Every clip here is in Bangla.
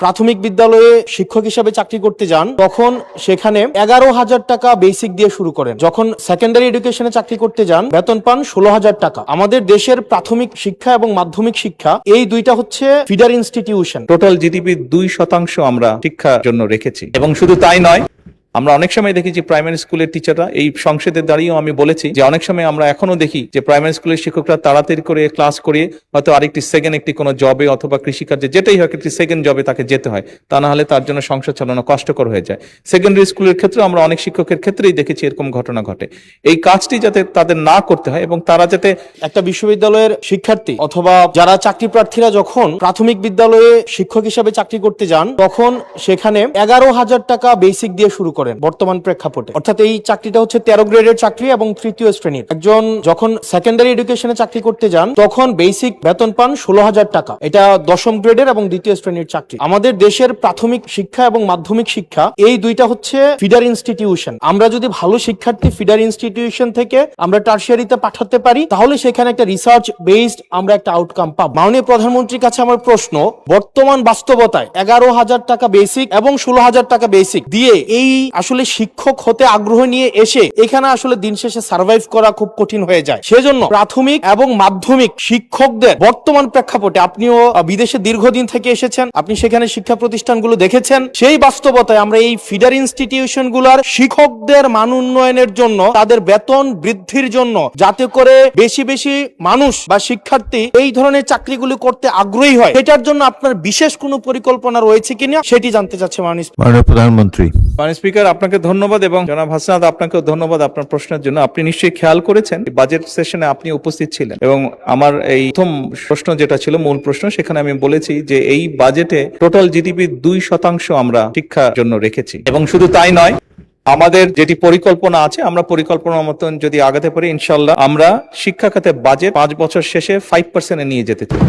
প্রাথমিক বিদ্যালয়ে শিক্ষক হিসাবে চাকরি করতে যান তখন সেখানে 11,000 টাকা বেসিক দিয়ে শুরু করেন। যখন সেকেন্ডারি এডুকেশনে চাকরি করতে যান বেতন পান 16,000 টাকা। আমাদের দেশের প্রাথমিক শিক্ষা এবং মাধ্যমিক শিক্ষা এই দুইটা হচ্ছে ফিডার ইনস্টিটিউশন। টোটাল জিডিপির 2% আমরা শিক্ষার জন্য রেখেছি। এবং শুধু তাই নয়, আমরা অনেক সময় দেখি যে প্রাইমারি স্কুলের টিচাররা, এই সংসদে দাঁড়িয়েও আমি বলেছি যে অনেক সময় আমরা এখনো দেখি যে প্রাইমারি স্কুলের শিক্ষকরা তাড়াতাড়ি করে ক্লাস করিয়ে হয়তো আরেকটি সেকেন্ড একটি কোনো জবে অথবা কৃষিকার্যে যেটাই হোক একটি সেকেন্ড জবে তাকে যেতে হয়, তা না হলে তার জন্য সংসার চালানো কষ্টকর হয়ে যায়। সেকেন্ডারি স্কুলের ক্ষেত্রে আমরা অনেক শিক্ষকের ক্ষেত্রেই দেখেছি এরকম ঘটনা ঘটে। এই কাজটি যাতে তাদের না করতে হয় এবং তারা যাতে একটা বিশ্ববিদ্যালয়ের শিক্ষার্থী অথবা যারা চাকরি প্রার্থীরা যখন প্রাথমিক বিদ্যালয়ে শিক্ষক হিসাবে চাকরি করতে যান তখন সেখানে 11,000 টাকা বেসিক দিয়ে শুরু করেন বর্তমান প্রেক্ষাপটে। অর্থাৎ এই চাকরিটা হচ্ছে 13 গ্রেডের চাকরি এবং তৃতীয় শ্রেণীর। একজন যখন সেকেন্ডারি এডুকেশনে চাকরি করতে যান তখন বেসিক বেতন পান 16,000 টাকা। এটা 10ম গ্রেডের এবং দ্বিতীয় শ্রেণীর চাকরি। আমাদের দেশের প্রাথমিক শিক্ষা এবং মাধ্যমিক শিক্ষা এই দুইটা হচ্ছে ফিডার ইনস্টিটিউশন। আমরা যদি ভালো শিক্ষার্থী ফিডার ইনস্টিটিউশন থেকে আমরা টারশিয়ারিতে পাঠাতে পারি তাহলে সেখানে একটা রিসার্চ বেসড আমরা একটা আউটকাম পাবো। মাননীয় প্রধানমন্ত্রীর কাছে আমার প্রশ্ন, বর্তমান বাস্তবতায় 11,000 টাকা বেসিক এবং 16,000 টাকা বেসিক দিয়ে এই আসলে শিক্ষক হতে আগ্রহ নিয়ে এসে এখানে আসলে দিন শেষে সার্ভাইভ করা খুব কঠিন হয়ে যায়। সেজন্য প্রাথমিক এবং মাধ্যমিক শিক্ষকদের বর্তমান প্রেক্ষাপটে, আপনিও বিদেশে দীর্ঘদিন থেকে এসেছেন, আপনি সেখানে শিক্ষা প্রতিষ্ঠানগুলো দেখেছেন, সেই বাস্তবতায় আমরা এই ফিডার ইনস্টিটিউশন গুলার শিক্ষকদের মান উন্নয়নের জন্য, তাদের বেতন বৃদ্ধির জন্য, যাতে করে বেশি বেশি মানুষ বা শিক্ষার্থী এই ধরনের চাকরিগুলো করতে আগ্রহী হয়, সেটার জন্য আপনার বিশেষ কোনো পরিকল্পনা রয়েছে কিনা সেটি জানতে চাচ্ছি মাননীয় প্রধানমন্ত্রী। মাননীয় স্পিকার, আপনাকে ধন্যবাদ এবং জনাব হাসনাত আপনাকেও ধন্যবাদ আপনার প্রশ্নের জন্য। আপনি নিশ্চয়ই খেয়াল করেছেন বাজেট সেশনে আপনি উপস্থিত ছিলেন এবং আমার এই প্রথম প্রশ্ন যেটা ছিল মূল প্রশ্ন, সেখানে আমি বলেছি যে এই বাজেটে টোটাল জিডিপির 2% আমরা শিক্ষার জন্য রেখেছি। এবং শুধু তাই নয়, আমাদের যেটি পরিকল্পনা আছে, আমরা পরিকল্পনার মতন যদি আগাতে পারি ইনশাল্লাহ আমরা শিক্ষা খাতে বাজেট 5 বছর শেষে 5% নিয়ে যেতে চাই।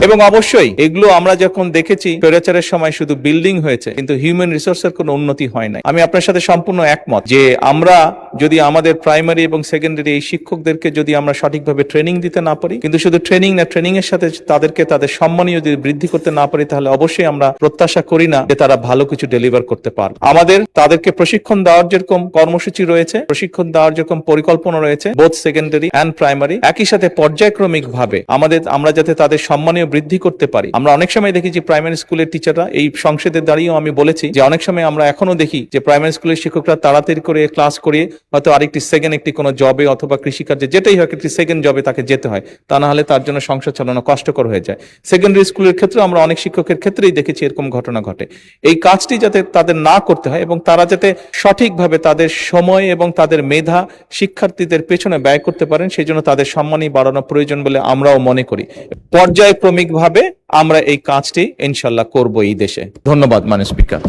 এবং অবশ্যই এগুলো আমরা যখন দেখেছি স্বৈরাচারের সময় শুধু বিল্ডিং হয়েছে কিন্তু হিউম্যান রিসোর্সের কোনো উন্নতি হয় নাই। আমি আপনার সাথে সম্পূর্ণ একমত যে আমরা যদি আমাদের প্রাইমারি এবং সেকেন্ডারি এই শিক্ষকদেরকে যদি আমরা সঠিকভাবে ট্রেনিং দিতে না পারি, কিন্তু শুধু ট্রেনিং না, ট্রেনিং এর সাথে তাদেরকে তাদের সম্মানীয় যদি বৃদ্ধি করতে না পারি, তাহলে অবশ্যই আমরা প্রত্যাশা করি না যে তারা ভালো কিছু ডেলিভার করতে পারবে। আমাদের তাদেরকে প্রশিক্ষণ দেওয়ার যেরকম কর্মসূচি রয়েছে, প্রশিক্ষণ দেওয়ার যেরকম পরিকল্পনা রয়েছে বোথ সেকেন্ডারি অ্যান্ড প্রাইমারি, একই সাথে পর্যায়ক্রমিক ভাবে আমরা যাতে তাদের সম্মানীয় বৃদ্ধি করতে পারি। আমরা অনেক সময় দেখি যে প্রাইমারি স্কুলের টিচাররা, এই সংসদে দাঁড়িয়েও আমি বলেছি যে অনেক সময় আমরা এখনো দেখি যে প্রাইমারি স্কুলের শিক্ষকরা তাড়াতাড়ি করে ক্লাস করিয়ে হয়তো আরেকটি সেকেন্ড একটি কোনো জবে অথবা কৃষিকার্যে যেটাই হোক একটি সেকেন্ড জবে তাকে যেতে হয়, তা না হলে তার জন্য সংসার চালানো কষ্টকর হয়ে যায়। সেকেন্ডারি স্কুলের ক্ষেত্রে আমরা অনেক শিক্ষকের ক্ষেত্রেই দেখেছি এরকম ঘটনা ঘটে। এই কাজটি যাতে তাদের না করতে হয় এবং তারা যাতে সঠিকভাবে তাদের সময় এবং তাদের মেধা শিক্ষার্থীদের পেছনে ব্যয় করতে পারেন, সেই জন্য তাদের সম্মানই বাড়ানো প্রয়োজন বলে আমরাও মনে করি। পর্যায়ক্রমিক ভাবে আমরা এই কাজটি ইনশাল্লাহ করব এই দেশে। ধন্যবাদ মাননীয় স্পিকার।